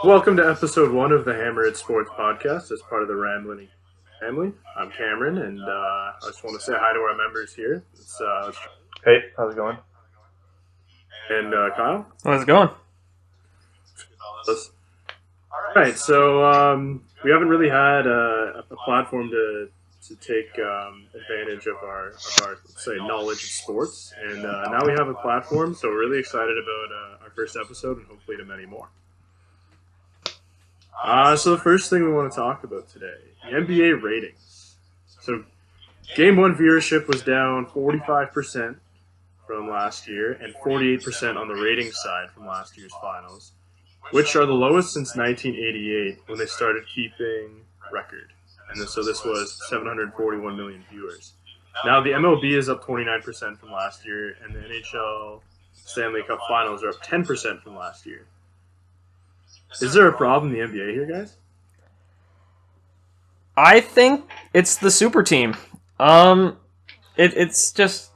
Welcome to episode 1 of the Hammerhead Sports Podcast as part of the Ramblin family. I'm Cameron, and I just want to say hi to our members here. Hey, how's it going? And Kyle. How's it going? All right, so we haven't really had a platform to take advantage of our say knowledge of sports, and now we have a platform. So we're really excited about our first episode, and hopefully to many more. So the first thing we want to talk about today, the NBA ratings. So Game 1 viewership was down 45% from last year and 48% on the ratings side from last year's finals, which are the lowest since 1988 when they started keeping record. And so this was 741 million viewers. Now the MLB is up 29% from last year, and the NHL Stanley Cup Finals are up 10% from last year. Is there a problem in the NBA here, guys? I think it's the super team. It's just,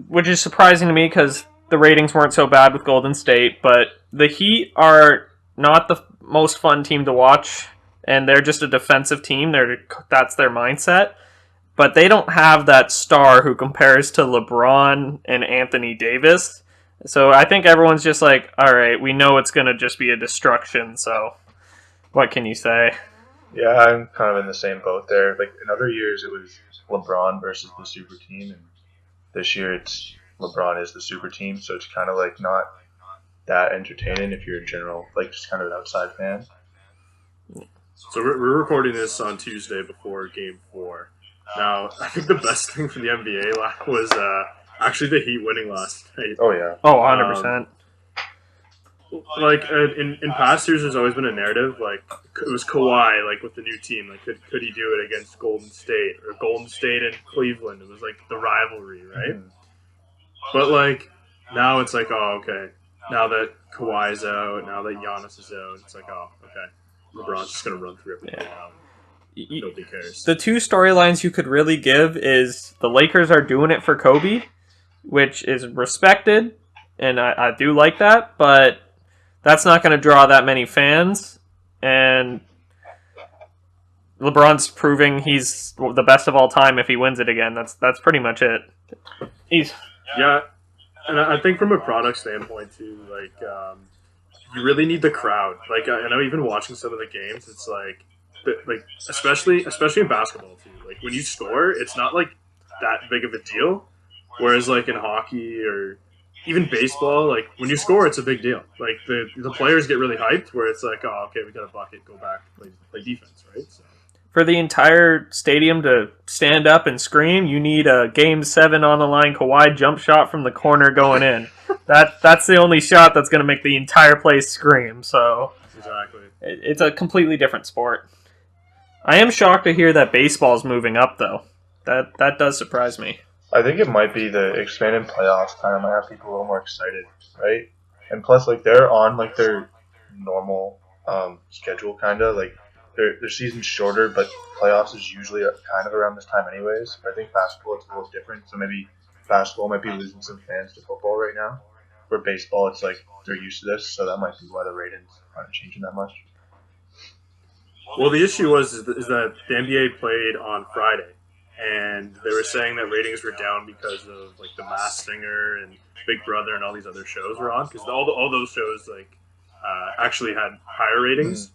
which is surprising to me because the ratings weren't so bad with Golden State, but the Heat are not the most fun team to watch, and they're just a defensive team. That's their mindset. But they don't have that star who compares to LeBron and Anthony Davis. So I think everyone's just like, all right, we know it's going to just be a destruction, so what can you say? Yeah, I'm kind of in the same boat there. Like, in other years, it was LeBron versus the super team, and this year it's LeBron is the super team, so it's kind of like not that entertaining if you're a general, like, just kind of an outside fan. So we're recording this on Tuesday before Game 4. Now, I think the best thing for the NBA was actually the Heat winning last night. Oh, yeah. Oh, 100%. In past years, there's always been a narrative, like, it was Kawhi, like, with the new team. Like, could he do it against Golden State? Or Golden State and Cleveland. It was, like, the rivalry, right? Mm-hmm. But, like, now it's like, oh, okay. Now that Kawhi's out, now that Giannis is out, it's like, oh, okay. LeBron's just going to run through everything now. Nobody cares. The two storylines you could really give is the Lakers are doing it for Kobe, which is respected, and I do like that, but that's not going to draw that many fans, and LeBron's proving he's the best of all time if he wins it again. That's pretty much it. Yeah, and I think from a product standpoint, too, like, you really need the crowd. Like, I know even watching some of the games, it's like especially in basketball, too. Like, when you score, it's not, like, that big of a deal. Whereas, like, in hockey or even baseball, like, when you score, it's a big deal. Like, the players get really hyped, where it's like, oh, okay, we got a bucket, go back, play defense, right? So. For the entire stadium to stand up and scream, you need a Game 7 on the line Kawhi jump shot from the corner going in. That's the only shot that's going to make the entire place scream. So exactly, it's a completely different sport. I am shocked to hear that baseball's moving up, though. That does surprise me. I think it might be the expanded playoffs kind of might have people a little more excited, right? And plus, like, they're on, like, their normal schedule, kind of. Like, their season's shorter, but playoffs is usually kind of around this time anyways. I think basketball, it's a little different. So maybe basketball might be losing some fans to football right now. Where baseball, it's like they're used to this, so that might be why the ratings aren't changing that much. Well, the issue is that the NBA played on Friday. And they were saying that ratings were down because of, like, The Masked Singer and Big Brother and all these other shows were on, because all those shows, like, actually had higher ratings.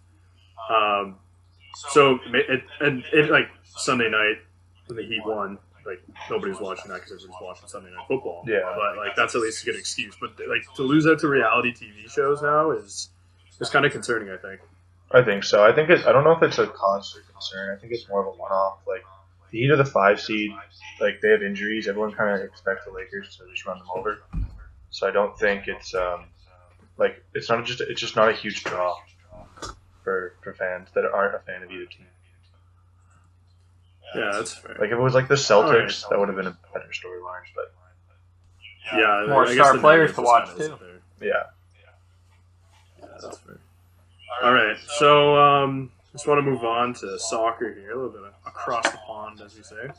So it like Sunday night when the Heat won, like, nobody was watching that because everybody's watching Sunday Night Football. Yeah, but, like, that's at least a good excuse. But, like, to lose out to reality TV shows now is kind of concerning, I think. I think so. I don't know if it's a cause for concern. I think it's more of a one-off. Like, the Heat are the 5 seed. Like, they have injuries. Everyone kind of expects the Lakers to just run them over. So I don't think it's it's just not a huge draw for fans that aren't a fan of either team. Yeah, that's fair. Like, if it was like the Celtics, that would have been a better storyline. But yeah, more star players to watch too. Yeah, that's fair. All right, so just want to move on to soccer here, a little bit across the pond, as we say.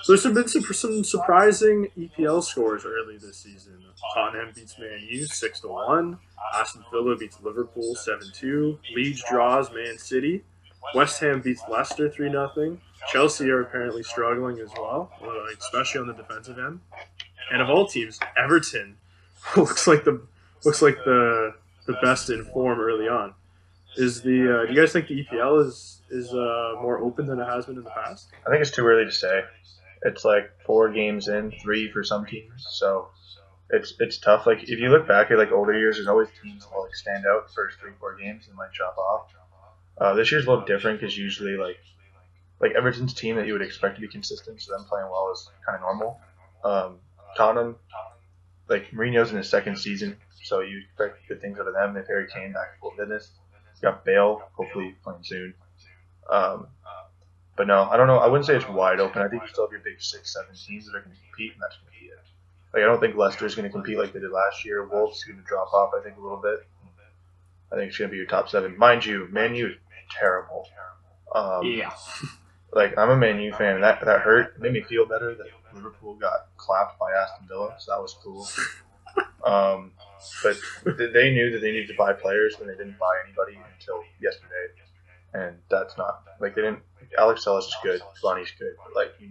So there's been some surprising EPL scores early this season. Tottenham beats Man U 6-1. Aston Villa beats Liverpool 7-2. Leeds draws Man City. West Ham beats Leicester 3-0. Chelsea are apparently struggling as well, especially on the defensive end. And of all teams, Everton looks like the best in form early on. Do you guys think the EPL is more open than it has been in the past? I think it's too early to say. It's like 4 games in, 3 for some teams, so it's tough. Like if you look back at like older years, there's always teams that will like stand out the first 3-4 games and might drop off. This year's a little different because usually like Everton's team that you would expect to be consistent, so them playing well is kind of normal. Tottenham, like Mourinho's in his 2nd season, so you expect good things out of them. If Harry Kane back to full fitness, you got Bale, hopefully playing soon. But no, I don't know. I wouldn't say it's wide open. I think you still have your big 6-7 teams that are going to compete, and that's going to be it. Like I don't think Leicester's going to compete like they did last year. Wolves are going to drop off, I think, a little bit. I think it's going to be your top 7. Mind you, Man U is terrible. Yeah. Like I'm a Man U fan, and that hurt. It made me feel better that Liverpool got clapped by Aston Villa, so that was cool. But they knew that they needed to buy players, and they didn't buy anybody until yesterday. And that's not like they didn't. Alex Telles is good, Cavani's good, but like you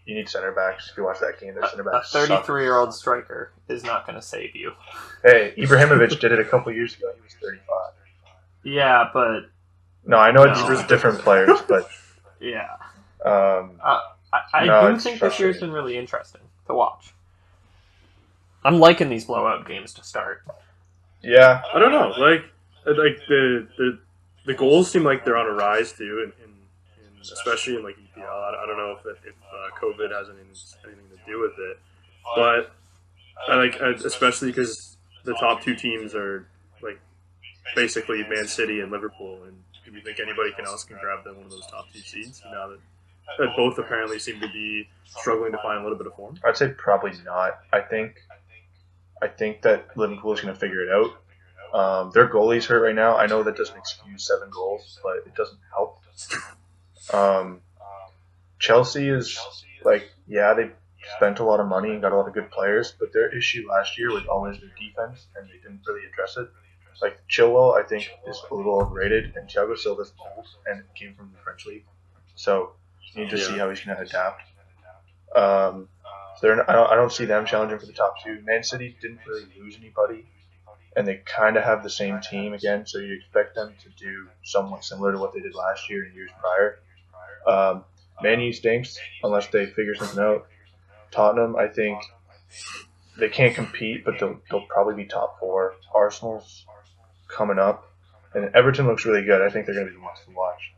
need center backs. If you watch that game, their center backs. A 33-year-old striker is not going to save you. Hey, Ibrahimovic did it a couple years ago. He was 35. Yeah, but no, I know it's different players, but yeah. I do think this year's been really interesting to watch. I'm liking these blowout games to start. Yeah, I don't know. Like the goals seem like they're on a rise too, and especially in like EPL. I don't know if COVID has anything to do with it, but I like especially because the top 2 teams are like basically Man City and Liverpool, and do you think anybody else can grab one of those top 2 seeds now that both apparently seem to be struggling to find a little bit of form? I'd say probably not. I think that Liverpool is going to figure it out. Their goalie's hurt right now. I know that doesn't excuse 7 goals, but it doesn't help. Chelsea is like, yeah, they spent a lot of money and got a lot of good players, but their issue last year was always their defense, and they didn't really address it. Like Chilwell, I think, is a little overrated, and Thiago Silva's old and came from the French league, so you need to see how he's going to adapt. I don't see them challenging for the top 2. Man City didn't really lose anybody, and they kind of have the same team again, so you expect them to do somewhat similar to what they did last year and years prior. Man U stinks unless they figure something out. Tottenham, I think they can't compete, but they'll probably be top 4. Arsenal's coming up, and Everton looks really good. I think they're going to be the ones to watch.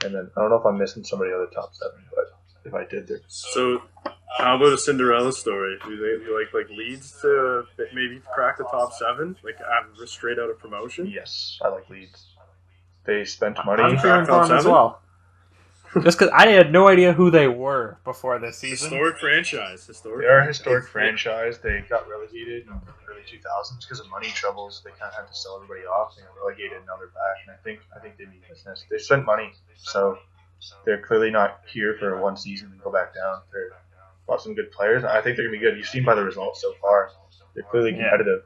And then I don't know if I'm missing somebody out of the top 7, but if I did, there. So, how about a Cinderella story? Do you like Leeds to maybe crack the top 7, like straight out of promotion? Yes, I like Leeds. They spent money. I'm cheering for them as well. Just because I had no idea who they were before this season. Historic franchise. They are a historic franchise. They got relegated in the early 2000s because of money troubles. They kind of had to sell everybody off. They got relegated, now they're back. And I think they mean business. They spent money, so they're clearly not here for 1 season and go back down. They're bought some good players. I think they're gonna be good. You've seen by the results so far. They're clearly competitive.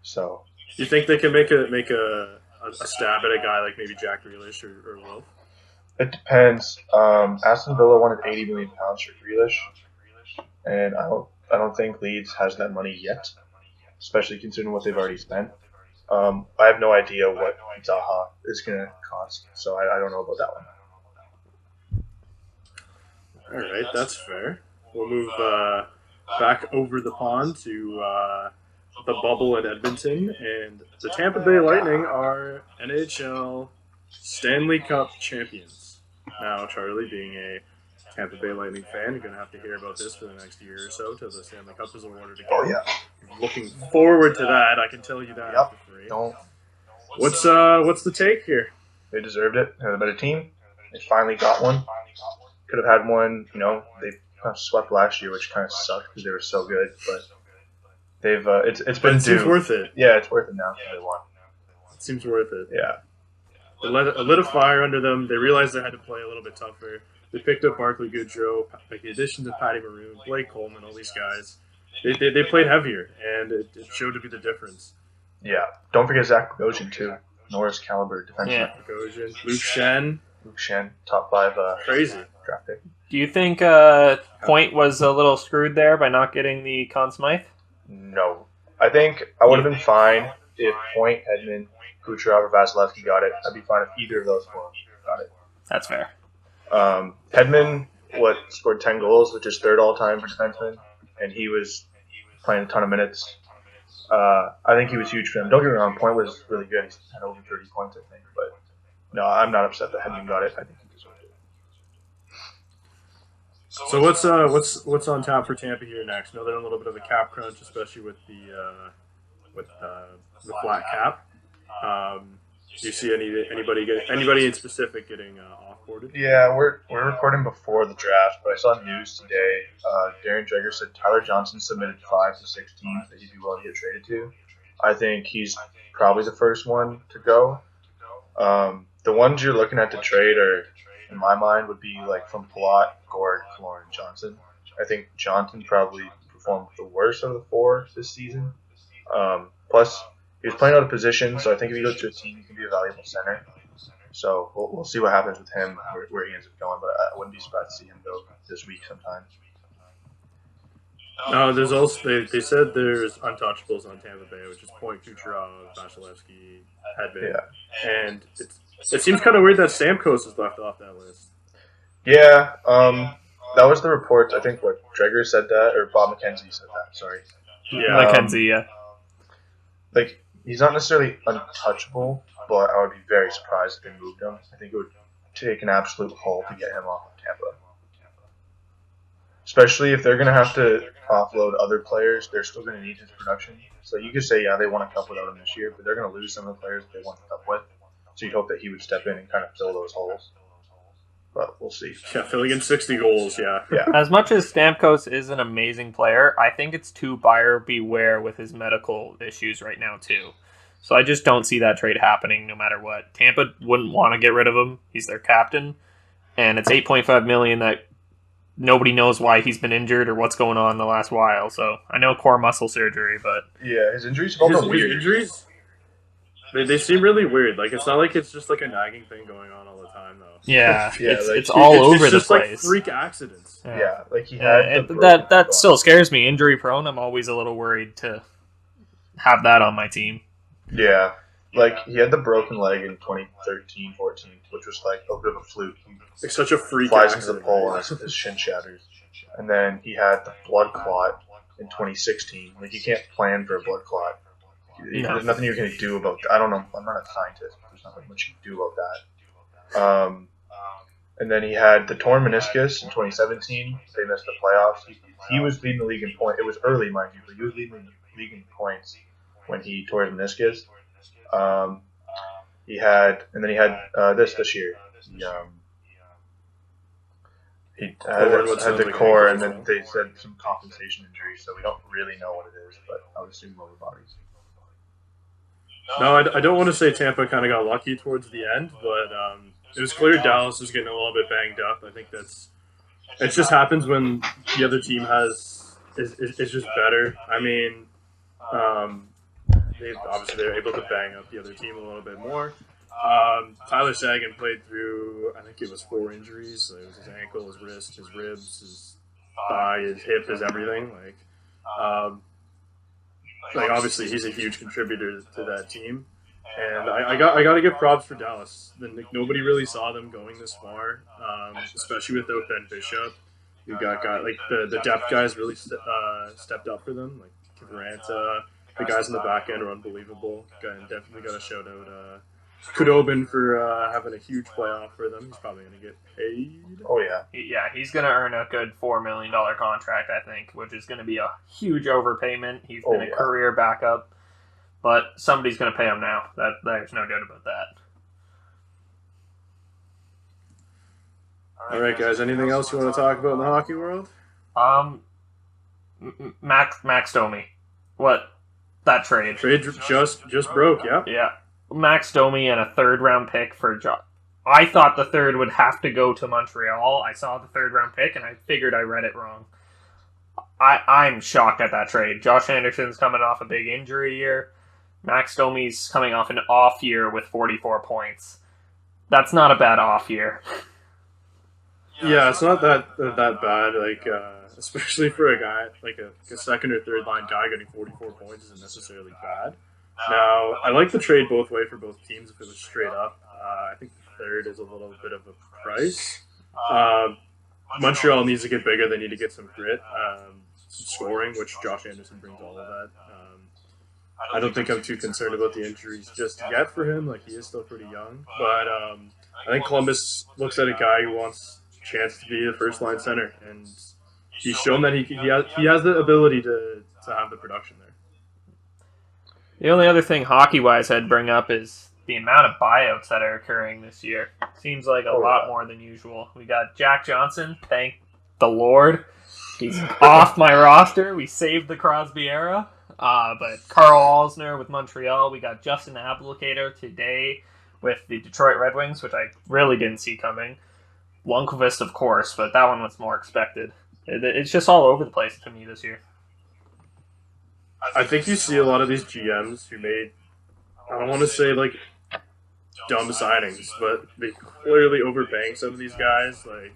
So you think they can make a stab at a guy like maybe Jack Grealish or Wolf? It depends. Aston Villa wanted £80 million for Grealish, and I don't think Leeds has that money yet, especially considering what they've already spent. I have no idea what Zaha is going to cost, so I don't know about that one. All right, that's fair. We'll move back over the pond to the bubble in Edmonton, and the Tampa Bay Lightning are NHL Stanley Cup champions. Now, Charlie, being a Tampa Bay Lightning fan, you're going to have to hear about this for the next year or so till the Stanley Cup is awarded again. Oh, yeah. Looking forward to that, I can tell you that. Yep. For free. Don't. What's the take here? They deserved it. They're a better team. They finally got one. Could have had one, they kind of swept last year, which kind of sucked because they were so good, but they've it's been due. Seems worth it. Yeah, it's worth it now because they won. It seems worth it. Yeah. It lit a fire under them. They realized they had to play a little bit tougher. They picked up Barkley Goodrow, like the additions of Patty Maroon, Blake Coleman, all these guys. They played heavier, and it showed to be the difference. Yeah. Don't forget Zach Bogosian, too. Norris caliber defenseman. Yeah. Bogosian, Luke Shen. Luke Shen, top 5 Crazy. draft pick. Do you think Point was a little screwed there by not getting the Conn Smythe? No. I think I would have been fine if Point, Hedman, Kucherov, or Vasilevsky got it. I'd be fine if either of those four got it. That's fair. Hedman, scored 10 goals, which is third all-time for defenseman, and he was playing a ton of minutes. I think he was huge for them. Don't get me wrong, Point was really good. He had over 30 points, I think. But no, I'm not upset that Hedman got it. I think he deserved it. So what's on tap for Tampa here next? I know they're in a little bit of a cap crunch, especially with the flat cap. Do you see anybody in specific getting offboarded? Yeah, we're recording before the draft, but I saw news today. Darren Dreger said Tyler Johnson submitted 5 to 6 teams that he'd be willing to get traded to. I think he's probably the first one to go. The ones you're looking at to trade are, in my mind, would be like from Palat, Gord, Florin, Johnson. I think Johnson probably performed the worst of the 4 this season. Plus, he was playing out of position, so I think if he goes to a team, he can be a valuable center. So we'll see what happens with him, where he ends up going, but I wouldn't be surprised to see him go this week sometime. No, there's also they said there's untouchables on Tampa Bay, which is Point, Kucherov, Vasilevsky, Hedman, and it seems kind of weird that Stamkos is left off that list. Yeah, that was the report. I think what Dreger said that, or Bob McKenzie said that. Sorry. Yeah, McKenzie, yeah. Like, he's not necessarily untouchable, but I would be very surprised if they moved him. I think it would take an absolute haul to get him off of Tampa. Especially if they're going to have to offload other players, they're still going to need his production. So you could say, yeah, they won a cup without him this year, but they're going to lose some of the players that they won the cup with. So you'd hope that he would step in and kind of fill those holes. But we'll see. Yeah, filling in 60 goals, yeah. As much as Stamkos is an amazing player, I think it's too buyer beware with his medical issues right now, too. So I just don't see that trade happening no matter what. Tampa wouldn't want to get rid of him. He's their captain. And it's $8.5 million that nobody knows why he's been injured or what's going on in the last while. So I know core muscle surgery, but... Yeah, his injuries have all been weird. Injuries? They seem really weird. Like, it's not like it's just like a nagging thing going on all the time, though. Yeah, Yeah, it's all over the just place. Like freak accidents. Yeah, like he had and the that broken still scares me. Injury prone, I'm always a little worried to have that on my team. Yeah, like he had the broken leg in 2013-14, which was like a bit of a fluke. He It's such a freak flies accident. into the pole and his shin shatters. And then he had the blood clot in 2016. Like, you can't plan for a blood clot. No. There's nothing you can do about that. I don't know. I'm not a scientist. There's not much you can do about that. And then he had the torn meniscus in 2017. They missed the playoffs. He was leading the league in points. It was early, mind you, but he was leading the league in points when he tore his meniscus. He had this year. He had the core, and then they said some compensation injury, so we don't really know what it is, but I would assume lower bodies. No, I don't want to say Tampa kind of got lucky towards the end, but it was clear Dallas was getting a little bit banged up. I think it just happens when the other team is just better. I mean, they're able to bang up the other team a little bit more. Tyler Seguin played through, I think it was 4 injuries. So it was his ankle, his wrist, his ribs, his thigh, his hip, his everything. Obviously he's a huge contributor to that team, and I got to give props for Dallas. Nobody really saw them going this far, especially without Ben Bishop. You got like the depth guys really stepped up for them. Like Kivaranta, the guys in the back end are unbelievable. And definitely got to shout out Kudobin for having a huge playoff for them. He's probably going to get paid. Oh, yeah. Yeah, he's going to earn a good $4 million contract, I think, which is going to be a huge overpayment. He's been a career backup, but somebody's going to pay him now. There's no doubt about that. All right, guys. Anything else you want to talk about in the hockey world? Max Domi. What? That trade. Trade just broke, yeah. Yeah. Max Domi and a third-round pick for Josh. I thought the third would have to go to Montreal. I saw the third-round pick, and I figured I read it wrong. I'm shocked at that trade. Josh Anderson's coming off a big injury year. Max Domi's coming off an off year with 44 points. That's not a bad off year. Yeah, it's not that bad. Like, especially for a guy like a second or third line guy getting 44 points isn't necessarily bad. Now, I like the trade both way for both teams if it was straight up. I think the third is a little bit of a price. Montreal needs to get bigger. They need to get some grit, some scoring, which Josh Anderson brings all of that. I don't think I'm too concerned about the injuries just yet for him. Like, he is still pretty young. But I think Columbus looks at a guy who wants a chance to be the first-line center. And he's shown that he has the ability to have the production there. The only other thing hockey-wise I'd bring up is the amount of buyouts that are occurring this year. Seems like a lot more than usual. We got Jack Johnson, thank the Lord. He's off my roster. We saved the Crosby era. But Carl Alsner with Montreal. We got Justin Applicator today with the Detroit Red Wings, which I really didn't see coming. Lundqvist, of course, but that one was more expected. It's just all over the place to me this year. I think you see a lot of these GMs who made, I don't want to say like dumb signings, but they clearly overpaying some of these guys. Like,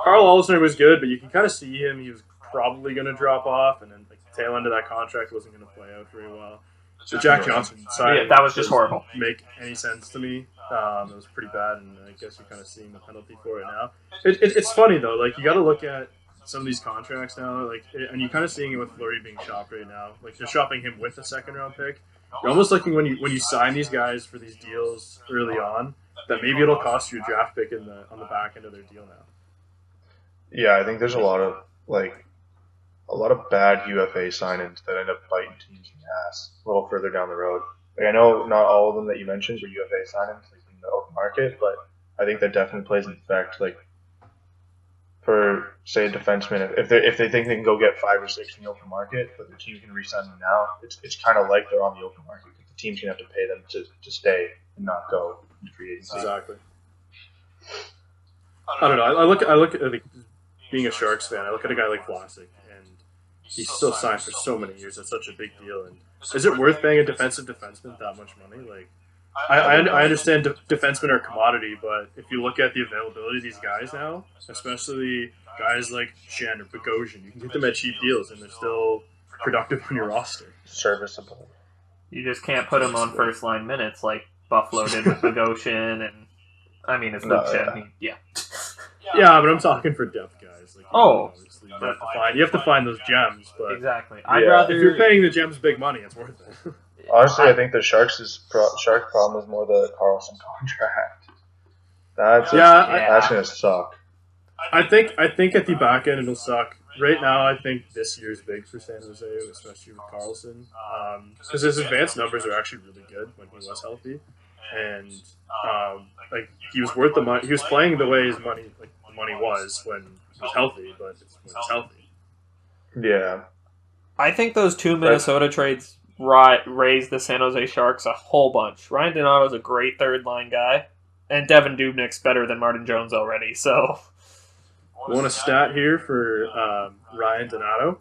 Carl Alsner was good, but you can kind of see him. He was probably going to drop off, and then like, the tail end of that contract wasn't going to play out very well. The Jack Johnson signing that was just horrible. Make any sense to me? It was pretty bad, and I guess you're kind of seeing the penalty for it now. It's funny though. Like, you got to look at some of these contracts now, like, and you're kind of seeing it with Fleury being shopped right now. Like, they're shopping him with a second-round pick. You're almost looking when you sign these guys for these deals early on, that maybe it'll cost you a draft pick on the back end of their deal now. Yeah, I think there's a lot of bad UFA signings that end up biting teams in the ass a little further down the road. Like, I know not all of them that you mentioned were UFA signings like in the open market, but I think that definitely plays an effect. Like, for, say, a defenseman, if they think they can go get 5 or 6 in the open market, but their team can re-sign them now, it's kind of like they're on the open market. The team's going to have to pay them to stay and not go into free agency. Exactly. I don't know. I look at like, being a Sharks fan, I look at a guy like Vlasic, and he's still signed for so many years. That's such a big deal. And is it worth paying a defensive defenseman that much money? Like, I understand defensemen are a commodity, but if you look at the availability of these guys now, especially guys like Shen or Bogosian, you can get them at cheap deals, and they're still productive on your roster. Serviceable. You just can't put them on first-line minutes like Buffalo did with Bogosian, and I mean, it's Luke Shen. Yeah, but I'm talking for depth guys. Like, obviously, you have to find those gems. But exactly. I'd rather, if you're paying the gems big money, it's worth it. Honestly, I think the Sharks' problem is more the Carlson contract. That's going to suck. I think at the back end it'll suck. Right now, I think this year's big for San Jose, especially with Carlson, because his advanced numbers are actually really good when he was healthy, and like, he was worth the money. He was playing the way the money was when he was healthy, but it's when he's healthy. Yeah, I think those 2 Minnesota trades raised the San Jose Sharks a whole bunch. Ryan Donato's a great third-line guy, and Devin Dubnyk's better than Martin Jones already, so... Want a stat here for Ryan Donato?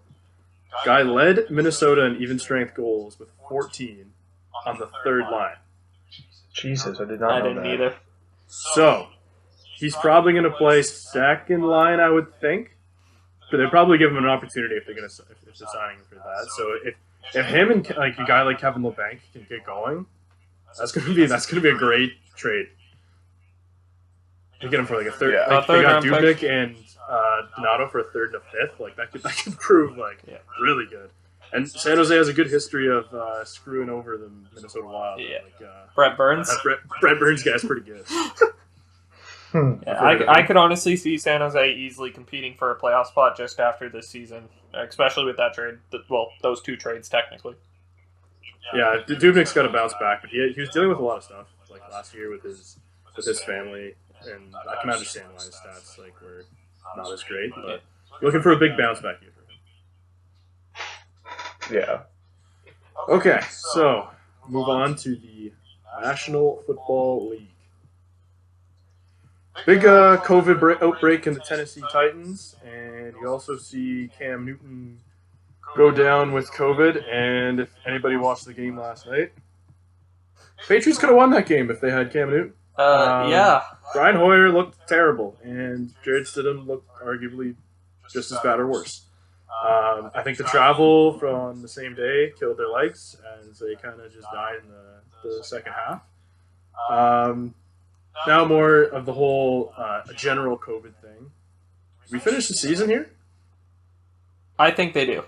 Guy led Minnesota in even-strength goals with 14 on the third line. Jesus, I did not know that. I didn't either. So, he's probably going to play second line, I would think. But they'd probably give him an opportunity if they're signing him for that. So if him and like a guy like Kevin LeBanc can get going, that's gonna be a great trade. You get him for like a third. Yeah. Like, they got Dubnyk and Donato for a third and a fifth. Like, that could prove really good. And San Jose has a good history of screwing over the Minnesota Wild. Yeah. Like, Brett Burns. Brett Burns guy's pretty good. Yeah, I could honestly see San Jose easily competing for a playoff spot just after this season, especially with that trade. Well, those 2 trades technically. Yeah, Dubnyk's got to bounce back, but he was dealing with a lot of stuff like last year with his family, and I can understand why his stats were not as great. But looking for a big bounce back year for him. Yeah. Okay, so move on to the National Football League. Big COVID outbreak in the Tennessee Titans, and you also see Cam Newton go down with COVID. And if anybody watched the game last night, Patriots could have won that game if they had Cam Newton. Yeah. Brian Hoyer looked terrible, and Jared Stidham looked arguably just as bad or worse. I think the travel from the same day killed their legs, as they kind of just died in the second half. Now more of the whole general COVID thing. We finished the season here? I think they do.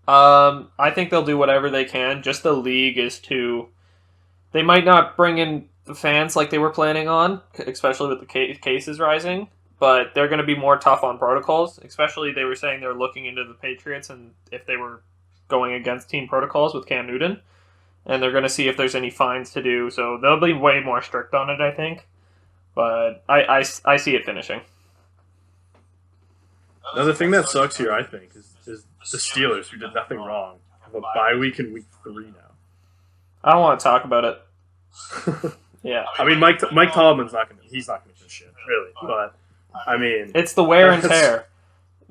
I think they'll do whatever they can. Just the league is too... They might not bring in the fans like they were planning on, especially with the cases rising, but they're going to be more tough on protocols. Especially they were saying they're looking into the Patriots and if they were going against team protocols with Cam Newton, and they're going to see if there's any fines to do. So they'll be way more strict on it, I think. But I see it finishing. Another thing that sucks here, I think, is the Steelers, who did nothing wrong, have a bye week in week 3 now. I don't want to talk about it. Yeah. I mean, Mike Tomlin's not gonna do shit, really. But I mean, it's the wear and tear.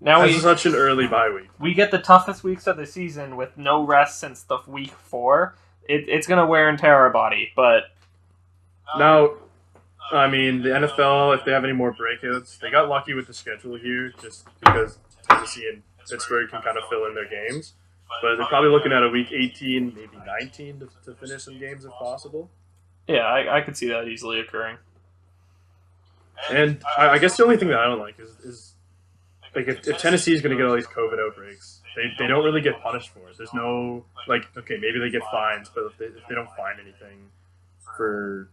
Now it's such an early bye week. We get the toughest weeks of the season with no rest since the week 4. It's gonna wear and tear our body, but now, I mean, the NFL, if they have any more breakouts, they got lucky with the schedule here, just because Tennessee and Pittsburgh can kind of fill in their games. But they're probably looking at a week 18, maybe 19 to finish some games if possible. Yeah, I could see that easily occurring. And I guess the only thing that I don't like is like if Tennessee is going to get all these COVID outbreaks, they don't really get punished for it. There's no, like, okay, maybe they get fines, but if they don't find anything for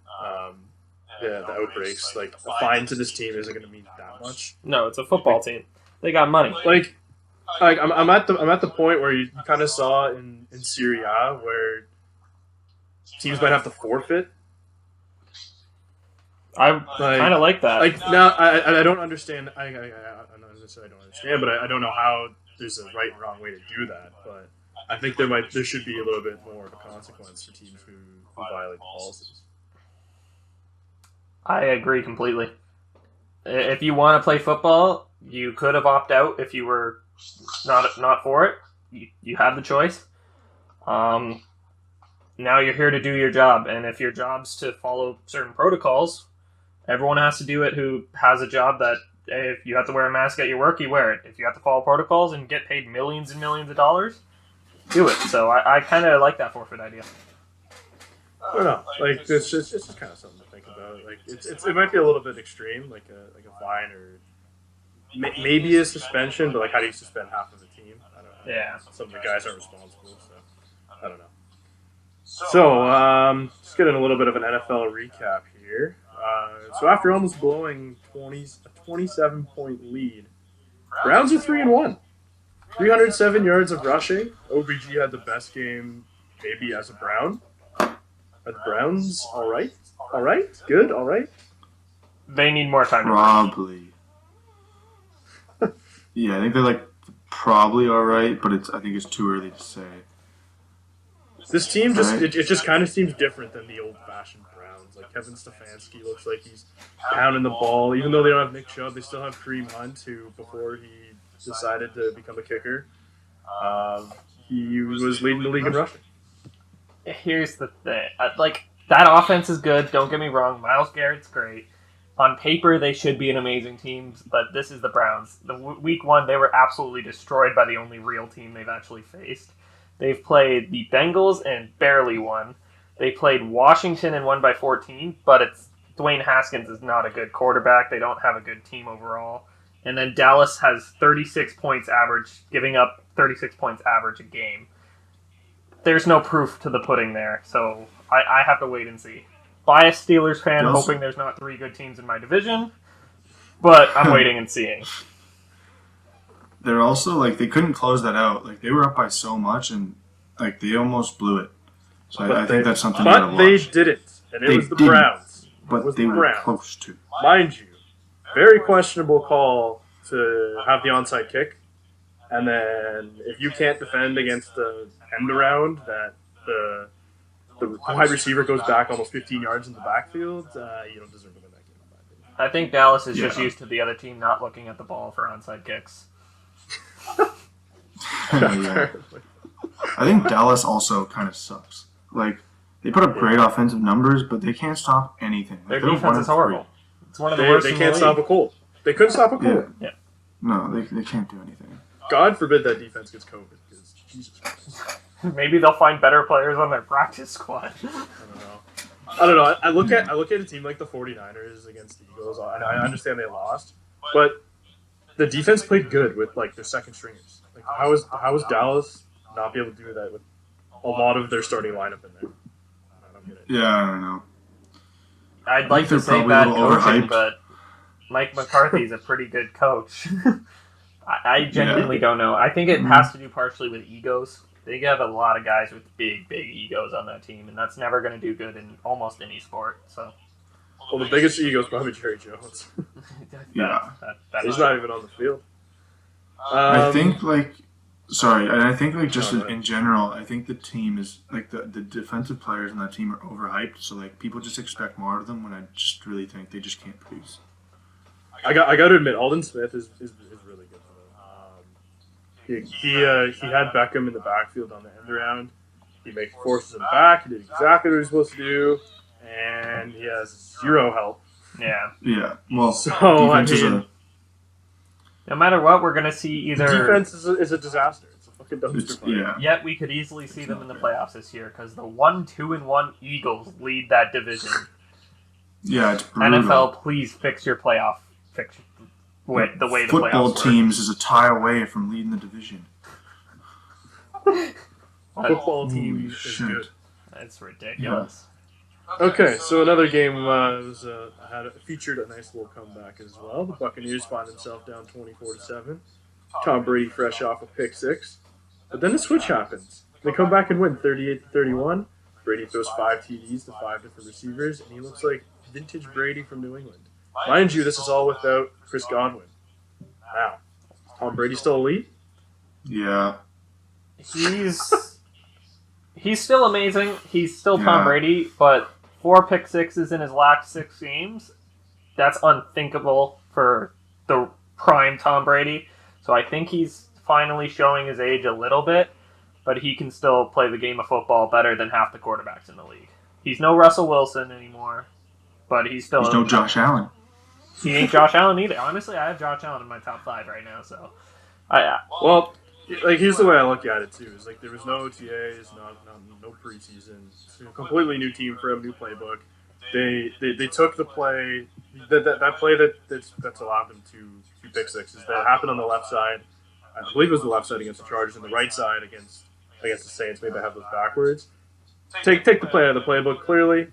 the outbreaks, like a fine to this team isn't going to mean that much. No, it's a football team. They got money. Like I'm at the point where you kind of saw in Serie A where teams might have to forfeit. I kind of like that. Like now, I don't understand. I don't necessarily understand, but I don't know how there's a right and wrong way to do that. But I think there should be a little bit more of a consequence for teams who violate the policies. I agree completely. If you want to play football, you could have opted out if you were not for it. You have the choice. Now you're here to do your job, and if your job's to follow certain protocols, everyone has to do it who has a job that if you have to wear a mask at your work, you wear it. If you have to follow protocols and get paid millions and millions of dollars, do it. So I kind of like that forfeit idea. I don't know. Like it's just kind of something to think about. Like it might be a little bit extreme, like a fine or maybe a suspension, but like how do you suspend half of the team? I don't know. Yeah. Some of the guys aren't responsible, so I don't know. So just getting a little bit of an NFL recap here. So after almost blowing a 27-point lead, Browns are 3-1. 307 yards of rushing. OBG had the best game maybe as a Brown. Are the Browns all right? All right? Good? All right? They need more time. Probably. Yeah, I think they're probably all right, but I think it's too early to say. This team it just kind of seems different than the old-fashioned Browns. Like Kevin Stefanski looks like he's pounding the ball. Even though they don't have Nick Chubb, they still have Kareem Hunt, who before he decided to become a kicker, he was leading the league in rushing. Here's the thing. That offense is good. Don't get me wrong. Myles Garrett's great. On paper, they should be an amazing team, but this is the Browns. Week 1, they were absolutely destroyed by the only real team they've actually faced. They've played the Bengals and barely won. They played Washington and won by 14, but Dwayne Haskins is not a good quarterback. They don't have a good team overall. And then Dallas has 36 points average, giving up 36 points average a game. There's no proof to the pudding there, so I have to wait and see. Biased Steelers fan, hoping there's not 3 good teams in my division, but I'm waiting and seeing. They're also, they couldn't close that out. They were up by so much, and, they almost blew it. So I think that's something But they did it, and it was the Browns. But they were close to. Mind you, very questionable call to have the onside kick, and then if you can't defend against the end around that the the wide receiver goes back almost 15 yards in the backfield, you don't deserve to win that game, in my opinion. I think Dallas is just used to the other team not looking at the ball for onside kicks. Yeah. I think Dallas also kind of sucks. Like, they put up great offensive numbers, but they can't stop anything. Their Like, defense is horrible. It's one of the worst They in the can't stop a league. cold. They couldn't stop a cold. Yeah. No, they can't do anything. God forbid that defense gets COVID, because Jesus Christ. Maybe they'll find better players on their practice squad. I don't know. I look at a team like the 49ers against the Eagles. I understand they lost, but the defense played good with like their second stringers. Like how was Dallas not be able to do that with a lot of their starting lineup in there? I don't get it. Yeah, I don't know. I'd like to they're say probably a bad little coaching, overhyped. but Mike McCarthy's a pretty good coach. I genuinely don't know. I think it has to do partially with egos. They have a lot of guys with big egos on that team, and that's never going to do good in almost any sport. So, Well, the biggest ego is probably Jerry Jones. Yeah. He's not even on the field. I think, like, just No, in general, I think the team is, like, the defensive players on that team are overhyped, so, like, people just expect more of them when I just really think they just can't produce. I got to admit, Alden Smith is really good. He had Beckham in the backfield on the end around. He forces him back. He did exactly what he was supposed to do, and he has zero help. yeah. Yeah, well, So defense is No matter what, we're going to see either. defense is a disaster. It's a fucking dumpster fire. yeah. Yet we could easily see them in the playoffs this year because the 1-2-1 Eagles lead that division. Yeah, it's brutal. NFL, please fix your playoff fix with the way the Football playoffs teams is a tie away from leading the division. work. Football team Holy is shit. good. That's ridiculous. Okay, so another game featured a nice little comeback as well. The Buccaneers find themselves down 24-7. Tom Brady fresh off a pick six, but then a switch happens. They come back and win 38-31. Brady throws 5 TDs to 5 different receivers, and he looks like vintage Brady from New England. Mind you, this is all without Chris Godwin. Now, is Tom Brady still elite? Yeah. He's still amazing. He's still Tom Yeah. Brady, but 4 pick sixes in his last 6 games, that's unthinkable for the prime Tom Brady. So I think he's finally showing his age a little bit, but he can still play the game of football better than half the quarterbacks in the league. He's no Russell Wilson anymore, but he's still... There's no Josh Allen. He ain't Josh Allen either. Honestly, I have Josh Allen in my top 5 right now, so... Well, like here's the way I look at it too: is like there was no OTAs, no preseason. It's a completely new team for him, new playbook. They took the play that play that's allowed them to pick sixes that happened on the left side. I believe it was the left side against the Chargers and the right side against the Saints. Maybe I have those backwards. Take the play out of the playbook clearly.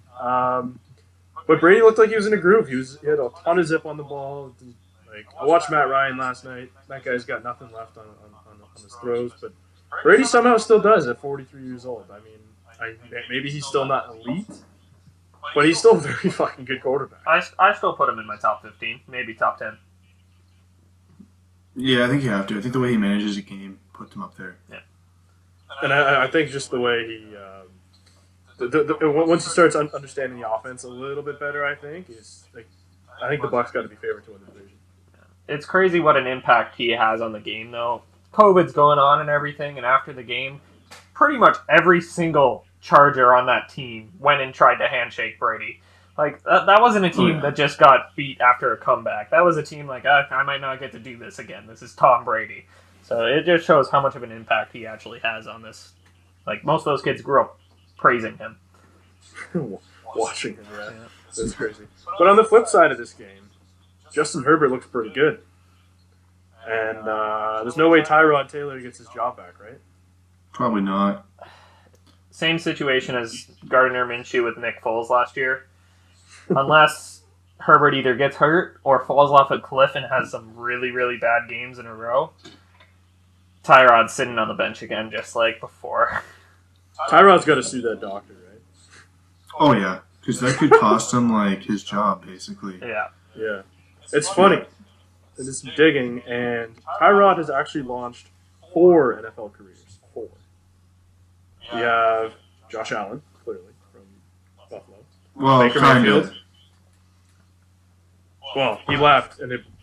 But Brady looked like he was in a groove. He had a ton of zip on the ball. Like I watched Matt Ryan last night. That guy's got nothing left on his throws, but Brady somehow still does at 43 years old. I mean, maybe he's still not elite, but he's still a very fucking good quarterback. I still put him in my top 15, maybe top 10. Yeah, I think you have to. I think the way he manages a game puts him up there. Yeah. And I think just the way he, once he starts understanding the offense a little bit better, I think the Bucs got to be favored to win the division. It's crazy what an impact he has on the game, though. COVID's going on and everything, and after the game, pretty much every single Charger on that team went and tried to handshake Brady. Like, that wasn't a team that just got beat after a comeback. That was a team like, I might not get to do this again. This is Tom Brady. So it just shows how much of an impact he actually has on this. Like, most of those kids grew up praising him. Watching him, yeah. That's crazy. But on the flip side of this game, Justin Herbert looks pretty good. And there's no way Tyrod Taylor gets his job back, right? Probably not. Same situation as Gardner Minshew with Nick Foles last year. Unless Herbert either gets hurt or falls off a cliff and has some really, really bad games in a row, Tyrod's sitting on the bench again, just like before. Tyrod's got to sue that doctor, right? Oh, yeah. Because that could cost him, like, his job, basically. Yeah. Yeah. It's funny. I did some digging, and Tyrod has actually launched 4 NFL careers. 4. You have Josh Allen, clearly. Well, Baker kind Mayfield? of. Well, he left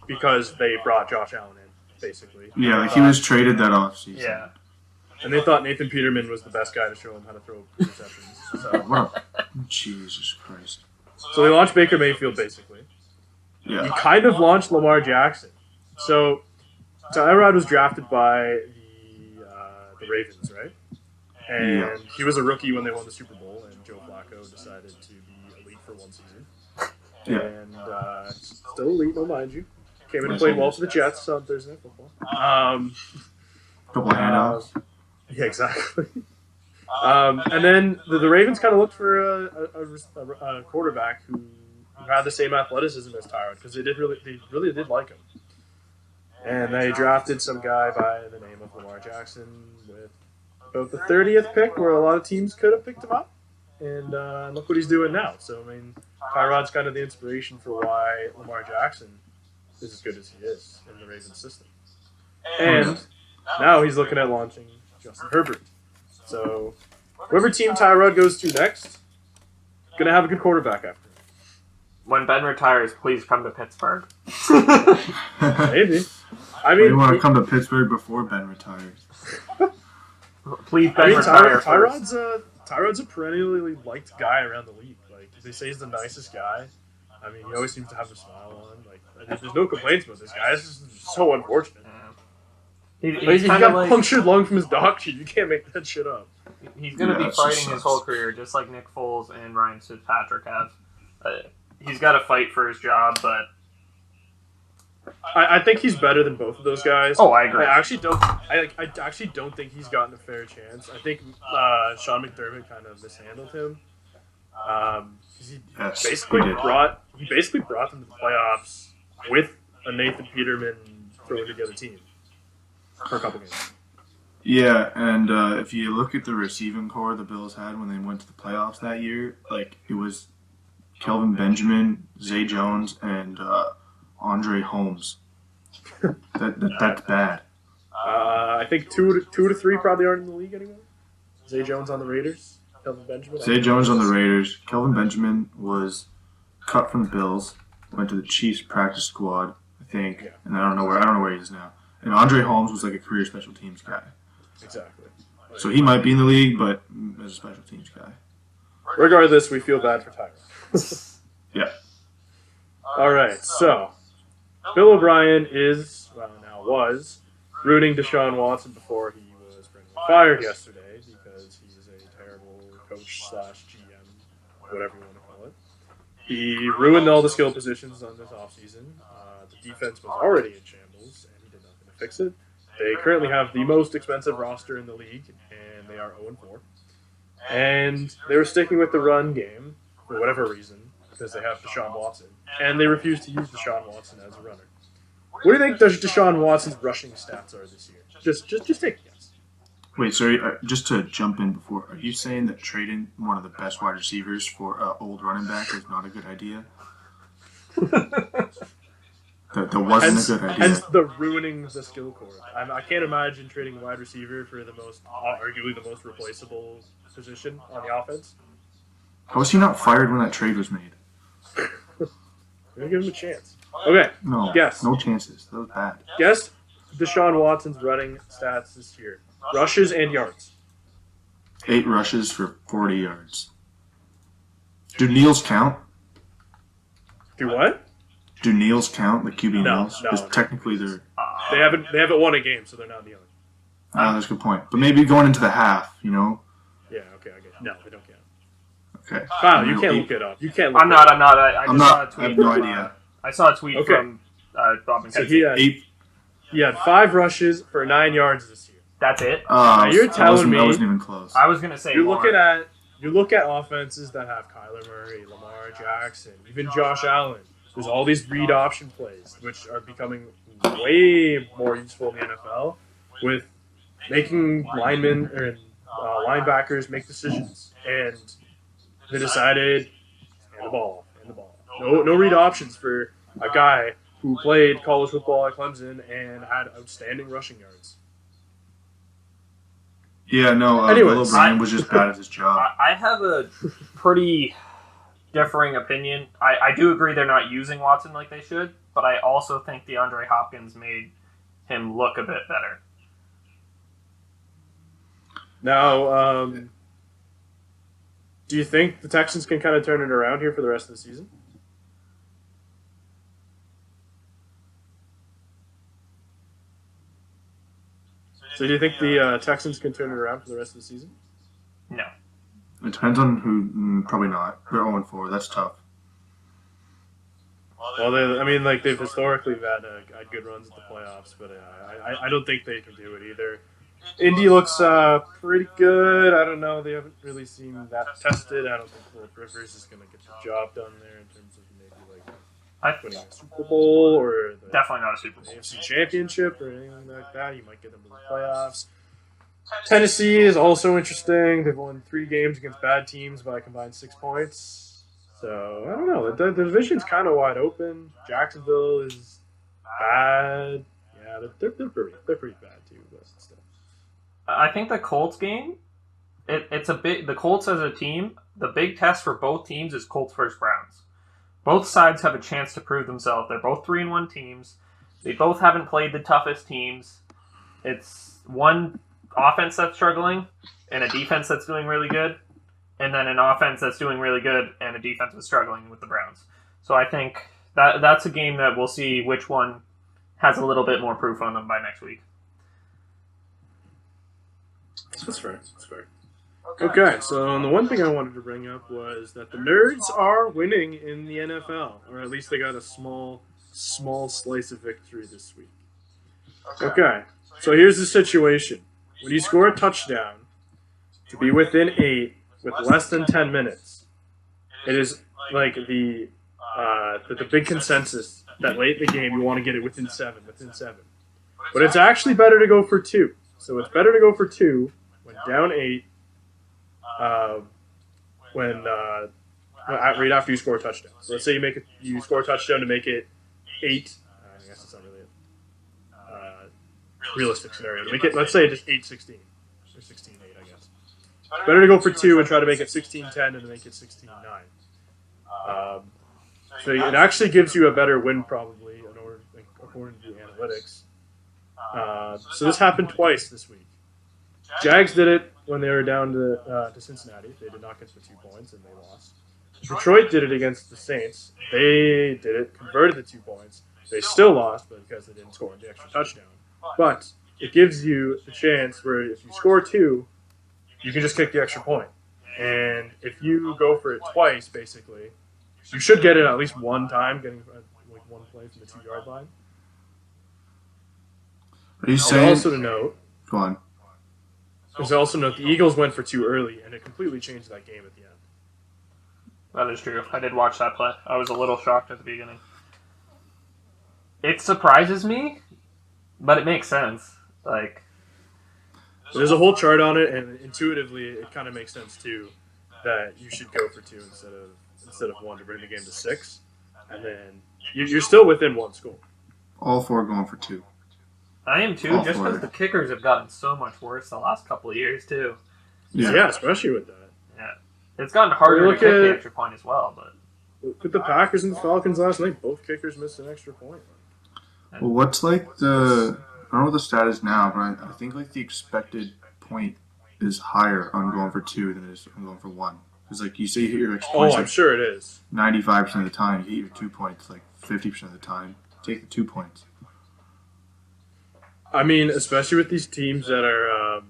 because they brought Josh Allen in, basically. Yeah, like he was traded that offseason. Yeah. And they thought Nathan Peterman was the best guy to show him how to throw interceptions. What Jesus Christ. So they launched Baker Mayfield, basically. He Yeah. kind of launched Lamar Jackson. So Tyrod was drafted by the Ravens, right? And Yeah. he was a rookie when they won the Super Bowl, and Joe Flacco decided to be elite for one season. Yeah. And still elite, don't mind you. Came in and Yes, played he well is. for the Jets on Thursday Night Football. Couple of handouts. Yeah, exactly. And then the Ravens kind of looked for a quarterback who had the same athleticism as Tyrod because they really did like him. And they drafted some guy by the name of Lamar Jackson with about the 30th pick, where a lot of teams could have picked him up. And look what he's doing now. So, I mean, Tyrod's kind of the inspiration for why Lamar Jackson is as good as he is in the Ravens system. And now he's looking at launching Justin Herbert. So, whoever team Tyrod goes to next, going to have a good quarterback after him. When Ben retires, please come to Pittsburgh. Maybe. I Do you mean, want to come to Pittsburgh before Ben retires? Please, Ben, retire first. Tyrod's a perennially liked guy around the league. Like, they say he's the nicest guy. I mean, he always seems to have a smile on. Like, there's no complaints about this guy. It's just so unfortunate. He got punctured lung from his dog shit. You can't make that shit up. He's going to be it just fighting his whole sucks. career, just like Nick Foles and Ryan Fitzpatrick have. He's got to fight for his job, but I think he's better than both of those guys. I agree. I actually don't think he's gotten a fair chance. I think Sean McDermott kind of mishandled him. He Yes, basically he did. brought them to the playoffs with a Nathan Peterman throwing together team for a couple games. Yeah, and if you look at the receiving core the Bills had when they went to the playoffs that year, like it was Kelvin Benjamin, Zay Jones, and Andre Holmes. That's bad. I think two to three probably aren't in the league anymore. Zay Jones on the Raiders, Kelvin Benjamin. Zay Jones on the Raiders. Kelvin Benjamin was cut from the Bills, went to the Chiefs practice squad, I think, Yeah. and I don't know where he is now. And Andre Holmes was like a career special teams guy. Exactly. So he might be in the league, but as a special teams guy. Regardless, we feel bad for Tyrod. Yeah. All right, so Bill O'Brien was rooting Deshaun Watson before he was fired yesterday because he's a terrible coach / GM, whatever you want to call it. He ruined all the skill positions on this offseason. The defense was already in shambles, and he did nothing to fix it. They currently have the most expensive roster in the league, and they are 0-4. And they were sticking with the run game for whatever reason, because they have Deshaun Watson, and they refuse to use Deshaun Watson as a runner. What do you think Deshaun Watson's rushing stats are this year? Just take a guess. Wait, sorry, just to jump in before, are you saying that trading one of the best wide receivers for an old running back is not a good idea? That wasn't a good idea. Hence the ruining the skill core. I can't imagine trading a wide receiver for the most, arguably the most replaceable position on the offense. How was he not fired when that trade was made? We're gonna give him a chance. Okay, No, Guess. no chances. That was bad. guess Deshaun Watson's running stats this year: rushes and yards. 8 rushes for 40 yards. Do Neils count? Do what? Do Neils count, the QB No, Neils? no. Because technically they're... They haven't won a game, so they're not kneeling. that's a good point. But maybe going into the half, you know? Yeah, okay, I get it. No, they don't count. Okay. Kyle, you can't look it up. You can't. Look I'm it not. up. I'm not. I just I'm saw a not. tweet. I have no from, idea. I saw a tweet Okay. from Bob So McKenzie. he had 5 rushes for 9 yards this year. That's it. you're telling me- I wasn't even close. I was gonna say You more. look at offenses that have Kyler Murray, Lamar Jackson, even Josh Allen. There's all these read option plays, which are becoming way more useful in the NFL, with making linemen or linebackers make decisions. And they decided, hand the ball. No read options for a guy who played college football at Clemson and had outstanding rushing yards. Yeah, no, Anyways, Bill O'Brien was just bad at his job. I have a pretty differing opinion. I do agree they're not using Watson like they should, but I also think DeAndre Hopkins made him look a bit better. Now, do you think the Texans can kind of turn it around here for the rest of the season? So do you think the Texans can turn it around for the rest of the season? No. It depends on who. Probably not. They're 0-4. That's tough. Well, they've historically had good runs at the playoffs, but I don't think they can do it either. Indy looks pretty good. I don't know. They haven't really seen that tested. I don't think Philip Rivers is going to get the job done there in terms of maybe winning a Super Bowl or definitely not a Super Bowl. AFC Championship or anything like that. You might get them to the playoffs. Tennessee is also interesting. They've won 3 games against bad teams by a combined 6 points. So, I don't know. The division's kind of wide open. Jacksonville is bad. Yeah, they're pretty bad too, but still. I think the Colts game, it's a big. The Colts as a team, the big test for both teams is Colts versus Browns. Both sides have a chance to prove themselves. They're both 3-1 teams. They both haven't played the toughest teams. It's one offense that's struggling and a defense that's doing really good, and then an offense that's doing really good and a defense that's struggling with the Browns. So I think that's a game that we'll see which one has a little bit more proof on them by next week. That's fair. Okay, so the one thing I wanted to bring up was that the Nerds are winning in the NFL, or at least they got a small slice of victory this week. Okay, so here's the situation. When you score a touchdown, to be within 8 with less than 10 minutes, it is like the big consensus that late in the game you want to get it within 7. But it's actually better to go for 2. So it's better to go for 2 when down 8, right after you score a touchdown. So let's say you score a touchdown to make it 8. I guess it's not really a realistic scenario. Let's say just 8-16 or 16-8. I guess it's better to go for 2 and try to make it 16-10 and to make it 16-9. So it actually gives you a better win probably according to the analytics. So this happened twice this week. Jags did it when they were down to Cincinnati. They did not get the 2 points and they lost. Detroit did it against the Saints. They did it, converted the 2 points. They still lost, but because they didn't score the extra touchdown. But it gives you the chance where if you score 2, you can just kick the extra point. And if you go for it twice, basically, you should get it at least one time, getting one play from the 2-yard line. Are you saying? Also to note, Go on. There's also note the Eagles went for 2 early, and it completely changed that game at the end. That is true. I did watch that play. I was a little shocked at the beginning. It surprises me, but it makes sense. There's a whole chart on it, and intuitively, it kind of makes sense too that you should go for 2 instead of 1 to bring the game to 6, and then you're still within 1 score. All 4 going for 2. I am too, just because the kickers have gotten so much worse the last couple of years too. Yeah, especially with that. Yeah, it's gotten harder to kick the extra point as well. But look at the Packers and the Falcons last night. Both kickers missed an extra point. Well, what's I don't know what the stat is now, but I think the expected point is higher on going for 2 than it is on going for 1. Because you say you hit your extra points. I'm sure it is. 95% of the time, you hit your 2 points 50% of the time. Take the 2 points. I mean, especially with these teams that are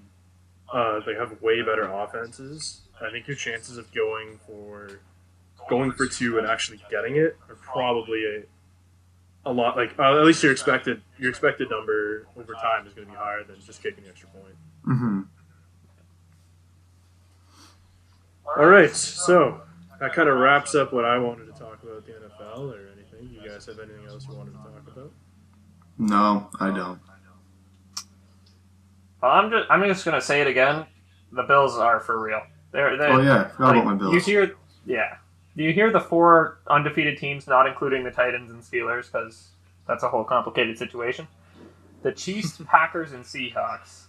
they have way better offenses. I think your chances of going for 2 and actually getting it are probably a lot. At least your expected number over time is going to be higher than just kicking the extra point. Mm-hmm. All right, so that kind of wraps up what I wanted to talk about the NFL or anything. You guys have anything else you wanted to talk about? No, I don't. Well, I'm just gonna say it again. The Bills are for real. They're oh yeah, I forgot about my Bills. Do you hear the 4 undefeated teams, not including the Titans and Steelers, because that's a whole complicated situation? The Chiefs, Packers, and Seahawks.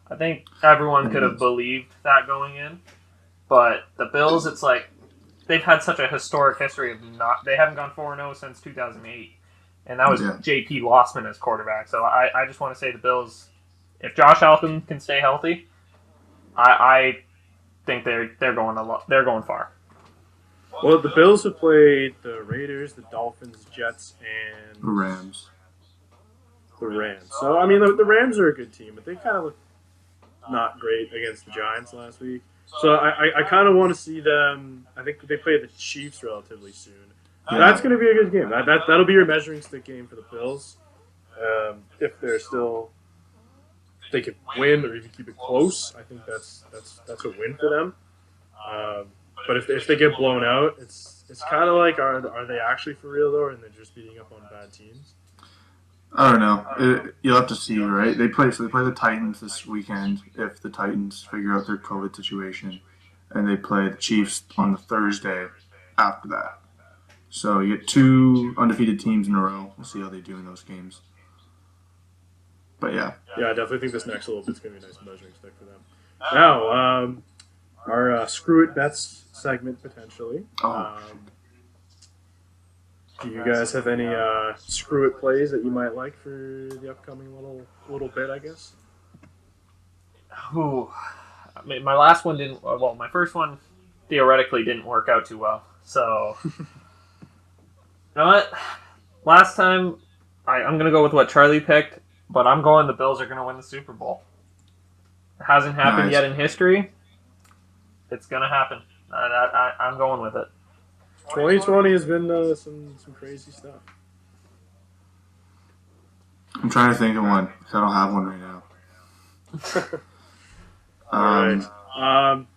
I think everyone could have believed that going in, but the Bills, it's they've had such a historic history of not. They haven't gone 4-0 since 2008, and that was J.P. Lossman as quarterback. So I just want to say the Bills, if Josh Allen can stay healthy, I think they're going they're going far. Well, the Bills have played the Raiders, the Dolphins, Jets, and The Rams. So, I mean, the Rams are a good team, but they kind of look not great against the Giants last week. So I kind of want to see them. I think they play the Chiefs relatively soon. Yeah. That's going to be a good game. That'll be your measuring stick game for the Bills. If they can win or even keep it close, I think that's a win for them. But if they get blown out, it's kind of like are they actually for real though, and they're just beating up on bad teams? I don't know. You'll have to see, right? They play the Titans this weekend if the Titans figure out their COVID situation, and they play the Chiefs on the Thursday after that. So you get 2 undefeated teams in a row. We'll see how they do in those games. But yeah. Yeah, I definitely think this next little bit's going to be a nice measuring stick for them. Now, our Screw It Bets segment, potentially. Do you guys have any Screw It plays that you might like for the upcoming little bit, I guess? Ooh. My last one didn't... Well, my first one theoretically didn't work out too well. So, you know what? Last time, I'm going to go with what Charlie picked, but I'm going the Bills are going to win the Super Bowl. It hasn't happened yet in history. It's going to happen. I'm going with it. 2020 has been some crazy stuff. I'm trying to think of one, because I don't have one right now. All right.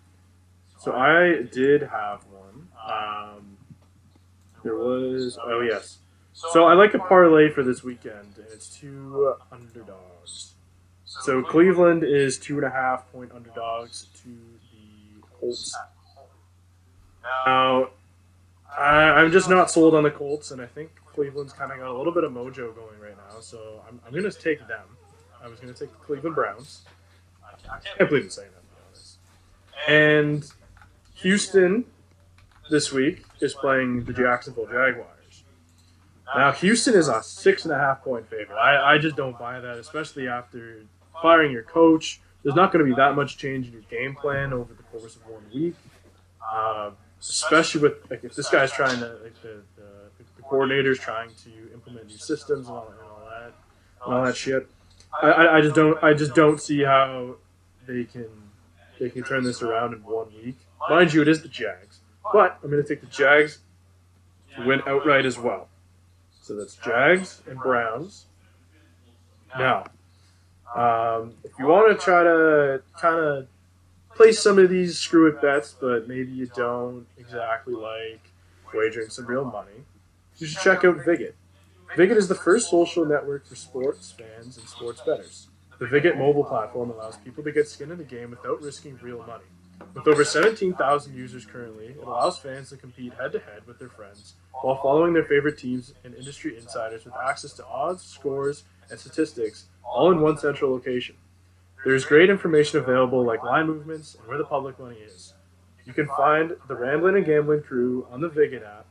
So I did have one. There was... Oh, yes. So I like a parlay for this weekend, and it's 2 underdogs. So Cleveland is 2.5-point underdogs to the Colts. Now, I'm just not sold on the Colts, and I think Cleveland's kind of got a little bit of mojo going right now, so I'm going to take them. I was going to take the Cleveland Browns. I can't believe I'm saying that, to be honest. And Houston this week is playing the Jacksonville Jaguars. Now, Houston is a 6.5-point favorite. I just don't buy that, especially after firing your coach. There's not going to be that much change in your game plan over the course of 1 week. Especially with if this guy's trying to the coordinator's trying to implement new systems and all that shit. I just don't see how they can turn this around in 1 week. Mind you, it is the Jags, but I'm going to take the Jags to win outright as well. So that's Jags and Browns. Now, if you want to try to kind of play some of these Screw It bets, but maybe you don't exactly like wagering some real money, you should check out Viget. Viget is the first social network for sports fans and sports bettors. The Viget mobile platform allows people to get skin in the game without risking real money. With over 17,000 users currently, it allows fans to compete head-to-head with their friends while following their favorite teams and industry insiders with access to odds, scores, and statistics all in one central location. There is great information available like line movements and where the public money is. You can find the Ramblin Gamblin crew on the Viget app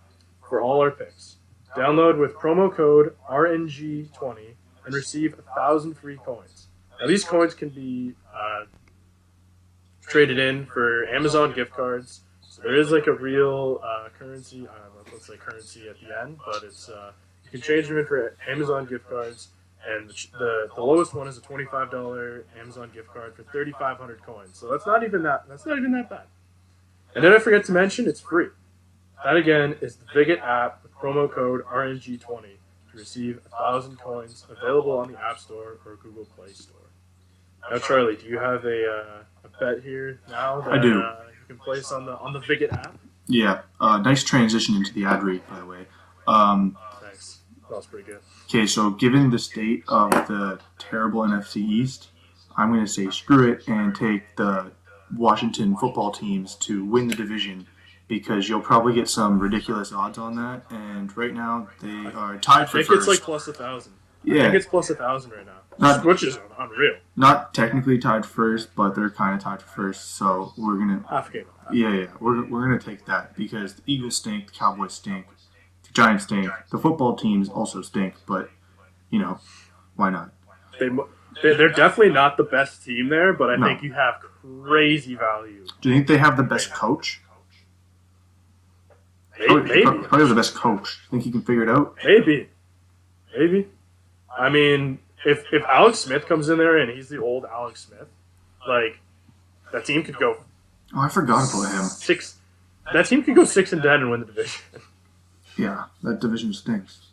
for all our picks. Download with promo code RNG20 and receive 1,000 free coins. Now these coins can be traded in for Amazon gift cards. So there is like a real currency, I don't know, let's say currency at the end, but it's you can change them in for Amazon gift cards. And the lowest one is a $25 Amazon gift card for 3,500 coins. So that's not even that bad. And then I forget to mention, it's free. That again is the Viget app with promo code RNG20 to receive 1,000 coins available on the App Store or Google Play Store. Now, Charlie, do you have a bet here now that I do. You can place on the Viget app? Yeah. Nice transition into the ad read, by the way. Thanks. That was pretty good. Okay, so given the state of the terrible NFC East, I'm going to say screw it and take the Washington football teams to win the division because you'll probably get some ridiculous odds on that. And right now they are tied for I think first. it's like plus 1,000. Yeah. I think it's plus 1,000 right now. Not which is unreal. not technically tied first, but they're kind of tied for first. So we're gonna Half a game. we're gonna take that because the Eagles stink, the Cowboys stink, the Giants stink, the football teams also stink. But why not? They're definitely not the best team there, but I No. think you have crazy value. Do you think they have the best coach? Maybe. Probably have the best coach. Think he can figure it out? Maybe. I mean, if Alex Smith comes in there and he's the old Alex Smith, like that team could go Oh, I forgot about him. 6. That team could go 6-10 and win the division. Yeah, that division stinks.